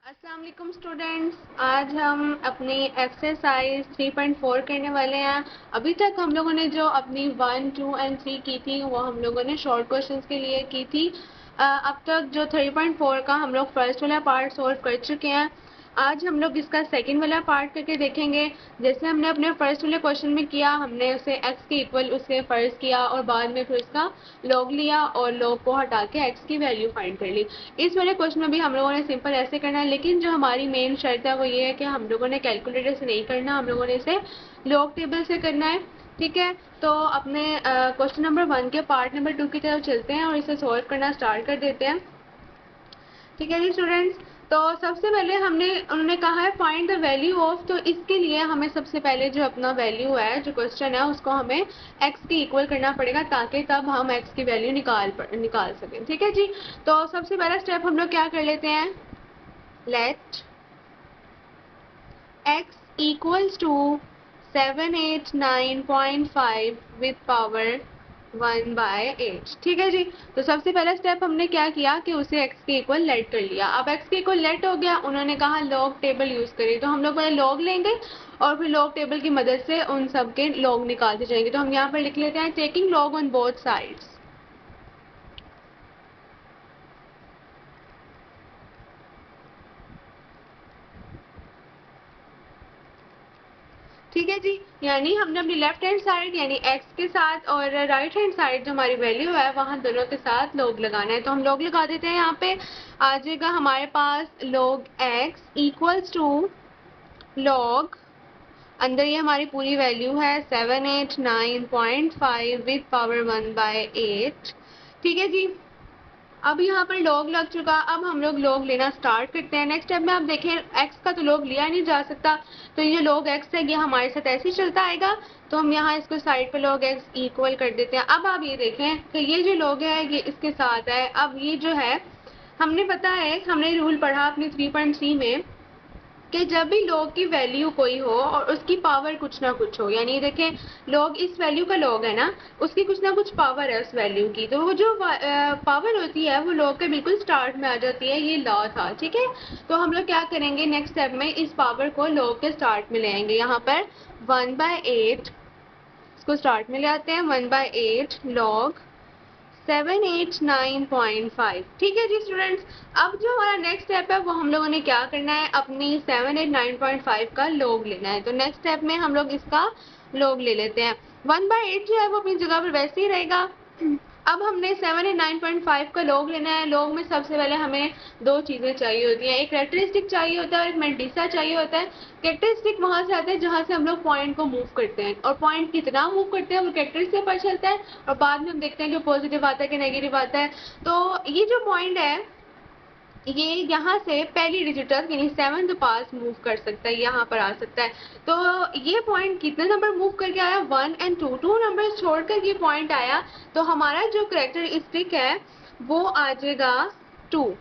अस्सलाम वालेकुम स्टूडेंट्स, आज हम अपनी एक्सरसाइज 3.4 करने वाले हैं। अभी तक हम लोगों ने जो अपनी 1, 2 एंड 3 की थी वो हम लोगों ने शॉर्ट क्वेश्चंस के लिए की थी। अब तक जो 3.4 का हम लोग फर्स्ट वाला पार्ट सॉल्व कर चुके हैं। आज हम लोग इसका सेकंड वाला पार्ट करके देखेंगे। जैसे हमने अपने फर्स्ट वाले क्वेश्चन में किया, हमने उसे x के इक्वल उसे फर्ज किया और बाद में फिर इसका लॉग लिया और लॉग को हटा के x की वैल्यू फाइंड कर ली। इस वाले क्वेश्चन में भी हम लोगों ने सिंपल ऐसे करना है, लेकिन जो हमारी मेन शर्त है वो ये है कि हम लोगों ने कैलकुलेटर से नहीं करना, हम लोगों ने इसे लॉग टेबल से करना है। ठीक है, तो अपने क्वेश्चन नंबर 1 के पार्ट नंबर 2 की तरफ चलते हैं और इसे सॉल्व करना स्टार्ट कर देते हैं। ठीक है जी स्टूडेंट्स, तो सबसे पहले उन्होंने कहा है फाइंड द वैल्यू ऑफ, तो इसके लिए हमें सबसे पहले जो अपना वैल्यू है, जो क्वेश्चन है, उसको हमें x के इक्वल करना पड़ेगा ताकि तब हम x की वैल्यू निकाल सकें। ठीक है जी, तो सबसे पहला स्टेप हम लोग क्या कर लेते हैं, let x equals to 789.5 with power 1/8। ठीक है जी, तो सबसे पहला स्टेप हमने क्या किया कि उसे x के इक्वल लेट कर लिया। अब x के इक्वल लेट हो गया, उन्होंने कहा लॉग टेबल यूज करिए, तो हम लोग पहले लॉग लेंगे और फिर लॉग टेबल की मदद से उन सब के लॉग निकालते जाएंगे। तो हम यहाँ पर लिख लेते हैं taking log on both sides. ठीक है जी, यानी हमने अपनी लेफ्ट हैंड साइड यानी x के साथ और राइट हैंड साइड जो हमारी वैल्यू है वहां दोनों के साथ लॉग लगाना है। तो हम लॉग लगा देते हैं। यहाँ पे आ जाएगा हमारे पास log x equals to log, अंदर ये हमारी पूरी वैल्यू है 789.5 विद पावर 1/8। ठीक है जी, अब यहाँ पर लॉग लग चुका, अब हम लोग लॉग लेना स्टार्ट करते हैं। नेक्स्ट स्टेप में आप देखें x का तो लॉग लिया नहीं जा सकता, तो ये लॉग x है ये हमारे साथ ऐसे ही चलता आएगा। तो हम यहाँ इसको साइड पे लॉग x इक्वल कर देते हैं। अब आप ये देखें कि ये जो लॉग है ये इसके साथ है। अब ये जो है हमने पता है, हमने रूल पढ़ा अपनी 3.3 में कि जब भी लॉग की वैल्यू कोई हो और उसकी पावर कुछ ना कुछ हो, यानी देखें लॉग इस वैल्यू का लॉग है ना, उसकी कुछ ना कुछ पावर है उस वैल्यू की, तो वो जो पावर होती है वो लॉग के बिल्कुल स्टार्ट में आ जाती है। ये लॉ था। ठीक है, तो हम लोग क्या करेंगे नेक्स्ट स्टेप में इस पावर को लॉग के स्टार्ट में ले आएंगे। यहाँ पर 1/8 इसको स्टार्ट में ले आते हैं, 1/8 लॉग 789.5। ठीक है जी स्टूडेंट्स, अब जो हमारा नेक्स्ट स्टेप है वो हम लोगों ने क्या करना है, अपनी 789.5 का लॉग लेना है। तो नेक्स्ट स्टेप में हम लोग इसका लॉग ले लेते हैं। 1/8 जो है वो अपनी जगह पर वैसे ही रहेगा। अब हमने 789.5 का लॉग लेना है। लॉग में सबसे पहले हमें दो चीजें चाहिए होती हैं, एक कैरेक्टरिस्टिक चाहिए होता है और एक मेंटिसा चाहिए होता है। कैरेक्टरिस्टिक वहां से आता है जहां से हम लोग पॉइंट को मूव करते हैं, और पॉइंट कितना मूव करते हैं वो कैरेक्टरिस्टिक से पता चलता है, और बाद में हम देखते हैं कि पॉजिटिव आता है कि नेगेटिव आता है। तो ये जो पॉइंट है ये यहाँ से पहली डिजिट तक यानी 7th पास मूव कर सकता है, यहाँ पर आ सकता है। तो ये पॉइंट कितने नंबर मूव करके आया, 1 और 2 नंबर छोड़कर ये पॉइंट आया, तो हमारा जो कैरेक्टरिस्टिक है वो आ जाएगा 2।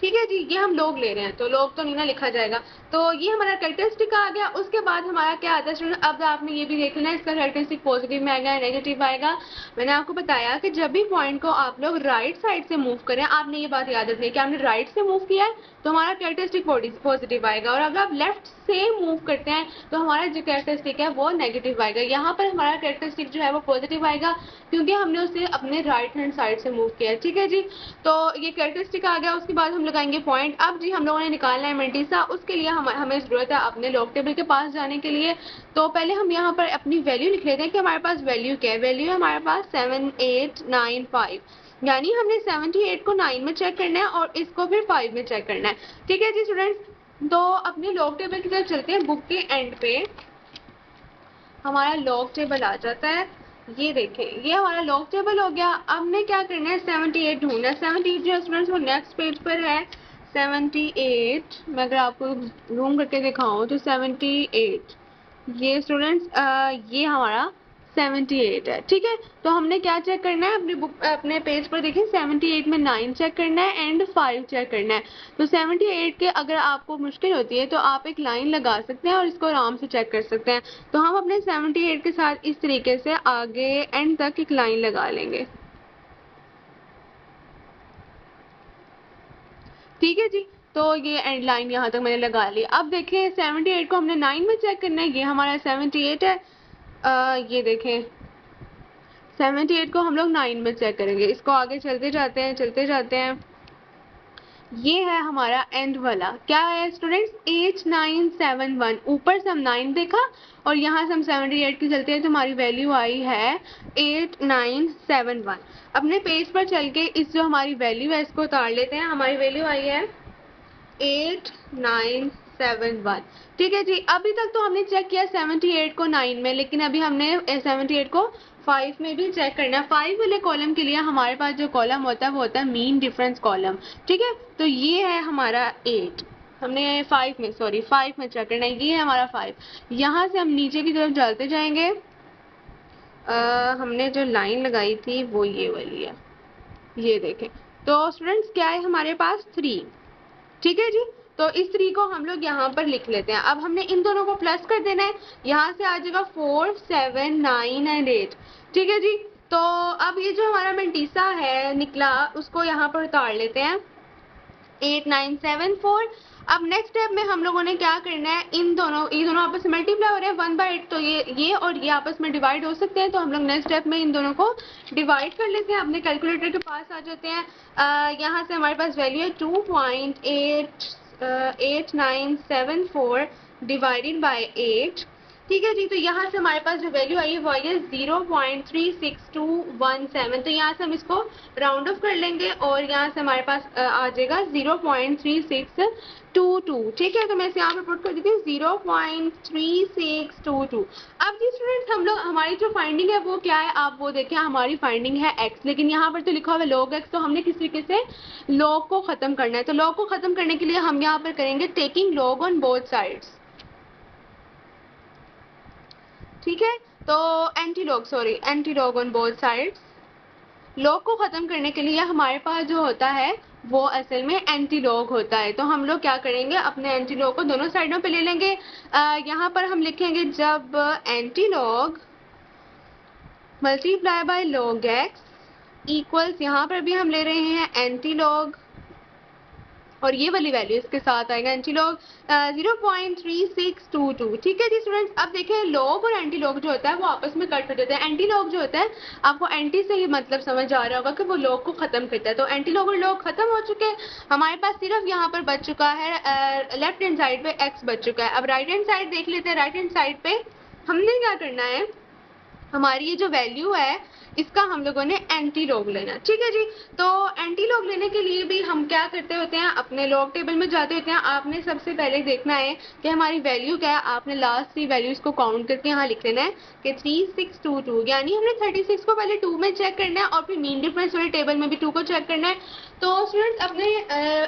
ठीक है जी, ये हम लॉग ले रहे हैं तो लॉग तो नहीं ना लिखा जाएगा। तो ये हमारा कैरेक्टरिस्टिक आ गया। उसके बाद हमारा क्या आता है स्टूडेंट, अब आपने ये भी देख लेना इसका कैरेक्टरिस्टिक पॉजिटिव में आएगा नेगेटिव आएगा। मैंने आपको बताया कि जब भी पॉइंट को आप लोग राइट साइड से मूव करें, आपने ये बात याद रखनी है कि आपने राइट से मूव किया है तो हमारा कैरेक्टरिस्टिक पॉजिटिव आएगा, और अगर आप लेफ्ट से मूव करते हैं तो हमारा जो कैरेक्टरिस्टिक है वो नेगेटिव आएगा। यहाँ पर हमारा कैरेक्टरिस्टिक जो है वो पॉजिटिव आएगा क्योंकि हमने उसे अपने राइट हैंड साइड से मूव किया है। ठीक है जी, तो ये कैरेक्टरिस्टिक आ गया। उसके बाद हम लगाएंगे पॉइंट। अब जी हम लोगों ने निकालना है मेंटिसा, उसके लिए हमें जरूरत है अपने लॉग टेबल के पास जाने के लिए। तो पहले हम यहाँ पर अपनी वैल्यू लिख लेते हैं कि हमारे पास वैल्यू क्या है। वैल्यू है हमारे पास 7895, यानी हमने 78 को 9 में चेक करना है और इसको फिर 5 में चेक करना है। ठीक है जी स्टूडेंट्स, तो अपने लॉग टेबल की तरफ चलते हैं। बुक के एंड पे हमारा लॉग टेबल आ जाता है। ये देखें ये हमारा लॉग टेबल हो गया। अब हमें क्या करना है, 78 ढूंढना है। 78 जो स्टूडेंट्स वो नेक्स्ट पेज पर है। 78 मैं अगर आपको जूम करके दिखाऊं तो 78 ये स्टूडेंट्स ये हमारा 78 है। ठीक है, तो हमने क्या चेक करना है, अपनी बुक अपने पेज पर देखें 78 में 9 चेक करना है एंड 5 चेक करना है। तो 78 के अगर आपको मुश्किल होती है तो आप एक लाइन लगा सकते हैं और इसको आराम से चेक कर सकते हैं। तो हम अपने 78 के साथ इस तरीके से आगे एंड तक एक लाइन लगा लेंगे। ठीक है जी, तो ये एंड लाइन यहाँ तक मैंने लगा ली। अब देखें 78 को हमने 9 में चेक करना है, ये हमारा 78 है। ये देखें 78 को हम लोग 9 में चेक करेंगे। इसको आगे चलते जाते हैं। ये है हमारा एंड वाला, क्या है स्टूडेंट्स 8971। ऊपर से हम 9 देखा और यहाँ से हम 78 की चलते हैं तो हमारी वैल्यू आई है 8971। अपने पेज पर चल के इस जो हमारी वैल्यू है इसको उतार लेते हैं। हमारी वैल्यू आई है 8971। ठीक है जी। अभी तक तो हमने चेक किया 78 को 9 में, लेकिन अभी हमने 78 को 5 में भी चेक करना है। 5 वाले कॉलम के लिए हमारे पास जो कॉलम होता है वो होता है मीन डिफरेंस कॉलम। ठीक है, तो ये है हमारा 8, हमने 5 में चेक करना है। ये है हमारा 5। यहाँ से हम नीचे की तरफ चलते जाएंगे। हमने जो लाइन लगाई थी वो ये वाली है, ये देखें। तो स्टूडेंट्स क्या है हमारे पास 3। ठीक है जी। तो इस 3 को हम लोग यहाँ पर लिख लेते हैं। अब हमने इन दोनों को प्लस कर देना है, यहाँ से आ जाएगा 4 7 9 एंड 8। ठीक है जी। तो अब ये जो हमारा मेंटीसा है निकला उसको यहाँ पर उतार लेते हैं 8974। अब नेक्स्ट स्टेप में हम लोगों ने क्या करना है, ये दोनों आपस में मल्टीप्लाई हो रहे हैं 1/8, तो ये और ये आपस में डिवाइड हो सकते हैं। तो हम लोग नेक्स्ट स्टेप में इन दोनों को डिवाइड कर लेते हैं। अपने कैलकुलेटर के पास आ जाते हैं। यहाँ से हमारे पास वैल्यू है 2.8974 डिवाइडेड बाय 8। ठीक है जी। तो यहाँ से हमारे पास जो वैल्यू आई है वो आई है 0.36217। तो यहाँ से हम इसको राउंड ऑफ कर लेंगे और यहाँ से हमारे पास आ जाएगा 0.3622। ठीक है, तो मैं इसे यहाँ पे पुट कर देती हूँ 0.3622। अब जी स्टूडेंट्स हम लोग हमारी जो फाइंडिंग है वो क्या है, आप वो देखें। हमारी फाइंडिंग है x, लेकिन यहाँ पर तो लिखा हुआ है log x, तो हमने किस तरीके से log को खत्म करना है। तो log को खत्म करने के लिए हम यहाँ पर करेंगे taking log on both sides. ठीक है, तो anti log on both sides. Log को खत्म करने के लिए हमारे पास जो होता है वो असल में एंटी लॉग होता है। तो हम लोग क्या करेंगे, अपने एंटी लॉग को दोनों साइडों पे ले लेंगे। यहाँ पर हम लिखेंगे जब anti log multiply by log x equals, यहाँ पर भी हम ले रहे हैं एंटी लॉग और ये वाली वैल्यू इसके साथ आएगा एंटी लॉग 0.3622। ठीक है जी स्टूडेंट्स। अब देखें लॉग और एंटी लॉग जो होता है वो आपस में कट हो जाता है। एंटी लॉग जो होता है आपको एंटी से ही मतलब समझ आ रहा होगा कि वो लॉग को खत्म करता है। तो एंटी लॉग और लॉग खत्म हो चुके हैं। हमारे पास सिर्फ यहाँ पर बच चुका है लेफ्ट हैंड साइड पे एक्स बच चुका है। अब राइट हैंड साइड देख लेते हैं। राइट हैंड साइड पे हमने क्या करना है, हमारी ये जो वैल्यू है इसका हम लोगों ने एंटी लॉग लेना। ठीक है जी। तो एंटी लॉग लेने के लिए भी हम क्या करते होते हैं, अपने लॉग टेबल में जाते होते हैं। आपने सबसे पहले देखना है कि हमारी वैल्यू क्या है। आपने लास्ट 3 वैल्यूज को काउंट करके यहाँ लिख लेना है कि 3622, यानी हमने 36 को पहले 2 में चेक करना है और फिर मीन डिफरेंस वाले टेबल में भी 2 को चेक करना है। तो स्टूडेंट्स अपने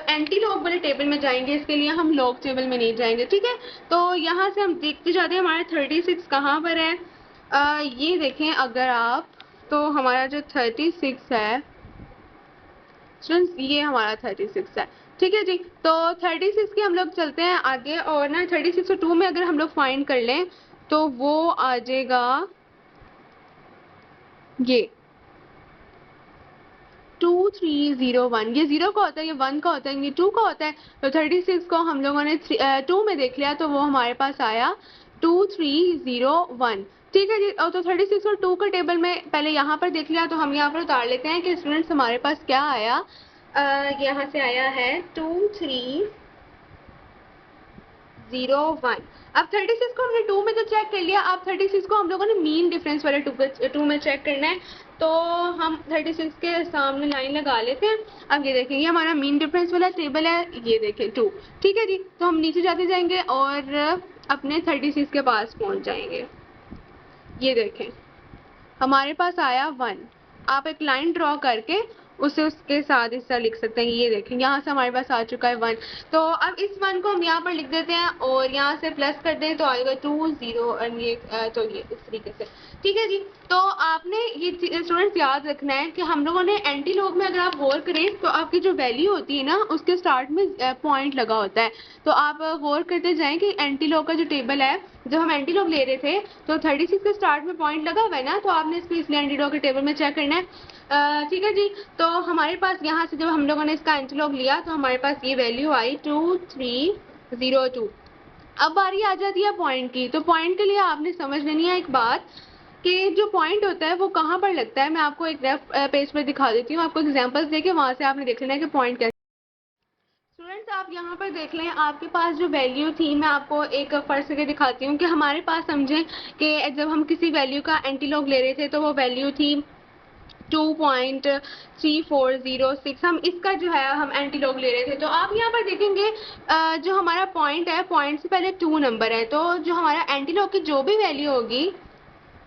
एंटी लॉग वाले टेबल में जाएंगे, इसके लिए हम लॉग टेबल में नहीं जाएंगे। ठीक है, तो यहाँ से हम देखते जाते हैं हमारा 36 कहाँ पर है। ये देखें अगर आप, तो हमारा जो 36 है स्टूडेंट्स, ये हमारा 36 है। ठीक है जी। तो 36 के हम लोग चलते हैं आगे और ना 36 को 2 में अगर हम लोग फाइंड कर लें तो वो आ जाएगा ये 2301। ये 0 का होता है, ये 1 का होता है, ये 2 का होता है। तो 36 को हम लोगों ने 2 में देख लिया तो वो हमारे पास आया 2301। ठीक है जी। और तो 36 और 2 का टेबल में पहले यहाँ पर देख लिया, तो हम यहाँ पर उतार लेते हैं कि स्टूडेंट्स हमारे पास क्या आया। यहाँ से आया है 2301। अब 36 को हमने 2 में तो चेक कर लिया। अब 36 को हम लोगों ने मीन डिफरेंस वाले 2 में चेक करना है। तो हम 36 के सामने लाइन लगा लेते हैं। अब ये देखें, ये हमारा मीन डिफरेंस वाला टेबल है, ये देखें 2। ठीक है जी। तो हम नीचे जाते जाएंगे और अपने 36 के पास पहुंच जाएंगे। ये देखें हमारे पास आया 1। आप एक लाइन ड्रॉ करके उसे उसके साथ इस तरह लिख सकते हैं। ये देखें यहाँ से हमारे पास आ चुका है 1। तो अब इस 1 को हम यहाँ पर लिख देते हैं और यहाँ से प्लस कर दें तो आएगा 2 0 और ये तो ये इस तरीके से। ठीक है जी। तो आपने ये स्टूडेंट्स याद रखना है कि हम लोगों ने एंटी लॉग में अगर आप गौर करें तो आपकी जो वैल्यू होती है ना उसके स्टार्ट में पॉइंट लगा होता है। तो आप गौर करते जाएं कि एंटी लॉग का जो टेबल है, जब हम एंटी लॉग ले रहे थे तो 36 के स्टार्ट में पॉइंट लगा हुआ है ना, तो आपने इसको इसलिए एंटी लॉग के टेबल में चेक करना है। ठीक है जी। तो हमारे पास यहाँ से जब हम लोगों ने इसका एंटीलॉग लिया तो हमारे पास ये वैल्यू आई 2302। अब बारी आ जाती है पॉइंट की। तो पॉइंट के लिए आपने समझ लेनी है एक बात कि जो पॉइंट होता है वो कहाँ पर लगता है। मैं आपको एक रेफ पेज पर दिखा देती हूँ, आपको एग्जांपल्स देके वहाँ से आपने देख लेना है कि पॉइंट कैसे। स्टूडेंट्स आप यहाँ पर देख लें, आपके पास जो वैल्यू थी, मैं आपको एक फर्स्ट करके दिखाती हूँ कि हमारे पास समझें कि जब हम किसी वैल्यू का एंटीलॉग ले रहे थे तो वो वैल्यू थी 2.3406। हम इसका जो है हम एंटीलॉग ले रहे थे। तो आप यहाँ पर देखेंगे जो हमारा पॉइंट है, पॉइंट से पहले 2 नंबर है, तो जो हमारा एंटीलॉग की जो भी वैल्यू होगी,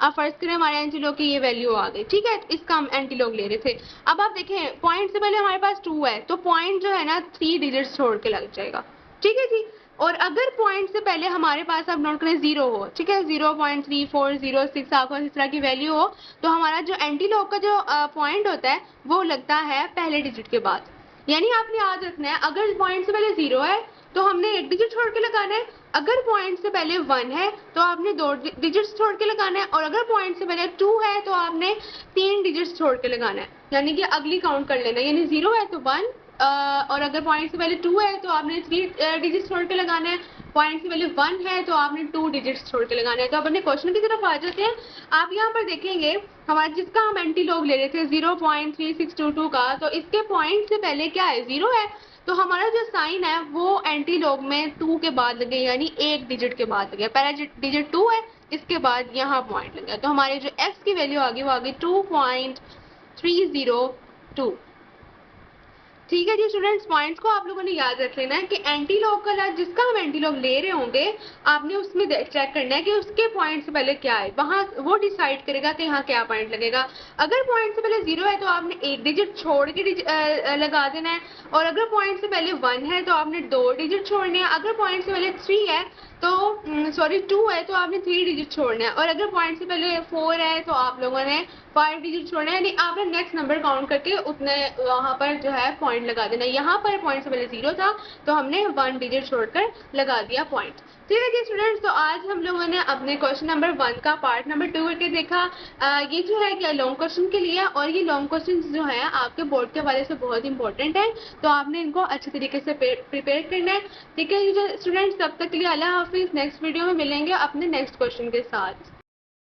आप फर्स्ट करें हमारे एंटीलॉग की ये वैल्यू आ गई, ठीक है, इसका हम एंटीलॉग ले रहे थे। अब आप देखें पॉइंट से पहले हमारे पास 2 है, तो पॉइंट जो है ना 3 डिजिट्स छोड़ के लग जाएगा, ठीक है जी। और अगर पॉइंट से पहले हमारे पास आप नोट करें 0 हो, ठीक है, 0.3406 आपको इस तरह की वैल्यू हो, तो हमारा जो एंटीलॉग का जो पॉइंट होता है वो लगता है पहले डिजिट के बाद। यानी आपने याद रखना है, अगर पॉइंट से पहले 0 है तो हमने एक डिजिट छोड़ के लगाना है, अगर पॉइंट से पहले 1 है तो आपने 2 डिजिट्स छोड़ के लगाना है, और अगर पॉइंट से पहले 2 है तो आपने 3 डिजिट्स छोड़ के लगाना है। यानी कि अगली काउंट कर लेना, यानी 0 है तो 1, और अगर पॉइंट से पहले 2 है तो आपने 3 डिजिट्स छोड़ के लगाना है, पॉइंट से पहले 1 है तो आपने 2 डिजिट्स छोड़ के लगाना है। तो अब अपने क्वेश्चन की तरफ आ जाते हैं। आप यहाँ पर देखेंगे हमारा जिसका हम एंटीलॉग ले रहे थे 0.3622 का, तो इसके पॉइंट से पहले क्या है, 0 है, तो हमारा जो साइन है वो एंटीलॉग में 2 के बाद लगे, यानी एक डिजिट के बाद लगे। पहला डिजिट 2 है, इसके बाद यहाँ पॉइंट लगा, तो हमारे जो x की वैल्यू आ गई वो आ गई 2.302। ठीक है जी स्टूडेंट्स, पॉइंट्स को आप लोगों ने याद रख लेना है कि एंटीलॉग का जिसका हम एंटीलॉग ले रहे होंगे, आपने उसमें चेक करना है कि उसके पॉइंट से पहले क्या है, वहां वो डिसाइड करेगा कि यहाँ क्या पॉइंट लगेगा। अगर पॉइंट से पहले 0 है तो आपने एक डिजिट छोड़ के लगा देना है, और अगर पॉइंट से पहले 1 है तो आपने 2 डिजिट छोड़ने हैं, अगर पॉइंट से पहले 3 है तो 2 है तो आपने 3 डिजिट छोड़ना है, और अगर पॉइंट से पहले 4 है तो आप लोगों ने 5 डिजिट छोड़ना है। यानी आपने नेक्स्ट नंबर काउंट करके उतने वहां पर जो है पॉइंट लगा देना। यहाँ पर पॉइंट से पहले 0 था तो हमने 1 डिजिट छोड़कर लगा दिया पॉइंट। ठीक है जी स्टूडेंट्स, तो आज हम लोगों ने अपने क्वेश्चन नंबर 1 का पार्ट नंबर 2 करके देखा। ये जो है कि लॉन्ग क्वेश्चन के लिए, और ये लॉन्ग क्वेश्चन जो है आपके बोर्ड के हवाले से बहुत इंपॉर्टेंट है, तो आपने इनको अच्छे तरीके से प्रिपेयर करना है। ठीक है स्टूडेंट्स, तब तक के लिए अल्लाह हाफिज। नेक्स्ट वीडियो में मिलेंगे अपने नेक्स्ट क्वेश्चन के साथ।